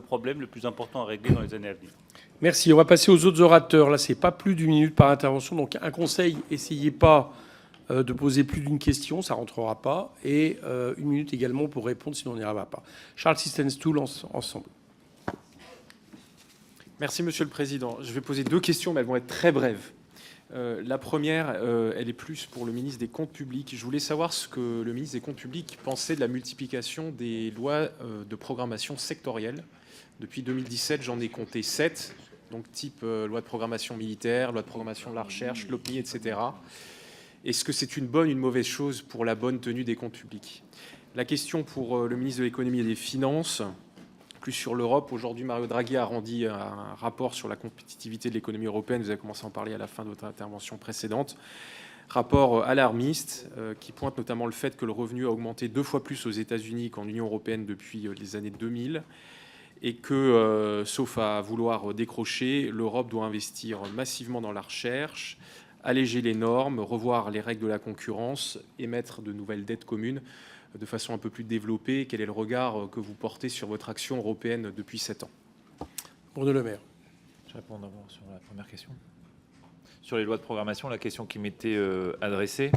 problème le plus important à régler dans les années à venir. Merci. On va passer aux autres orateurs. Là, c'est pas plus d'une minute par intervention. Donc, un conseil, essayez pas de poser plus d'une question, ça rentrera pas. Et 1 minute également pour répondre, sinon on n'y arrivera pas. Charles Sistenstool, ensemble. Merci, Monsieur le Président. Je vais poser 2 questions, mais elles vont être très brèves. La première, elle est plus pour le ministre des Comptes publics. Je voulais savoir ce que le ministre des Comptes publics pensait de la multiplication des lois de programmation sectorielle. Depuis 2017, j'en ai compté 7, donc type loi de programmation militaire, loi de programmation de la recherche, l'OPMI, etc. Est-ce que c'est une bonne ou une mauvaise chose pour la bonne tenue des comptes publics? La question pour le ministre de l'économie et des finances, plus sur l'Europe. Aujourd'hui, Mario Draghi a rendu un rapport sur la compétitivité de l'économie européenne. Vous avez commencé à en parler à la fin de votre intervention précédente. Rapport alarmiste qui pointe notamment le fait que le revenu a augmenté 2 fois plus aux États-Unis qu'en Union européenne depuis les années 2000 et que, sauf à vouloir décrocher, l'Europe doit investir massivement dans la recherche, alléger les normes, revoir les règles de la concurrence, émettre de nouvelles dettes communes de façon un peu plus développée. Quel est le regard que vous portez sur votre action européenne depuis 7 ans? Bruno Le Maire. Je réponds d'abord sur la première question. Sur les lois de programmation, la question qui m'était adressée,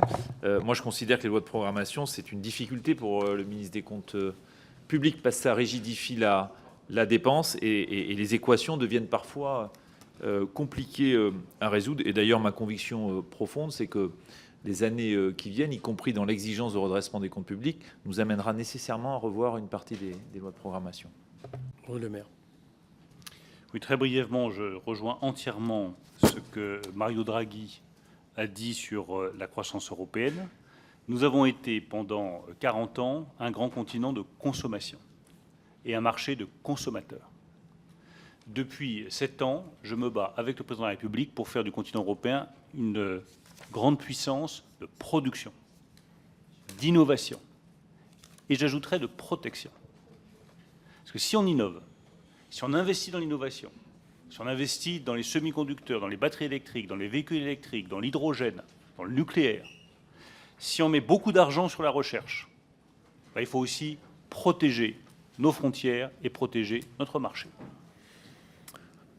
moi je considère que les lois de programmation, c'est une difficulté pour le ministre des Comptes publics parce que ça rigidifie la dépense et les équations deviennent parfois compliquées à résoudre. Et d'ailleurs, ma conviction profonde, c'est que les années qui viennent, y compris dans l'exigence de redressement des comptes publics, nous amènera nécessairement à revoir une partie des lois de programmation. Bruno Le Maire. Oui, très brièvement, je rejoins entièrement ce que Mario Draghi a dit sur la croissance européenne. Nous avons été pendant 40 ans un grand continent de consommation et un marché de consommateurs. Depuis 7 ans, je me bats avec le président de la République pour faire du continent européen une grande puissance de production, d'innovation, et j'ajouterais de protection. Parce que si on innove, si on investit dans l'innovation, si on investit dans les semi-conducteurs, dans les batteries électriques, dans les véhicules électriques, dans l'hydrogène, dans le nucléaire, si on met beaucoup d'argent sur la recherche, il faut aussi protéger nos frontières et protéger notre marché.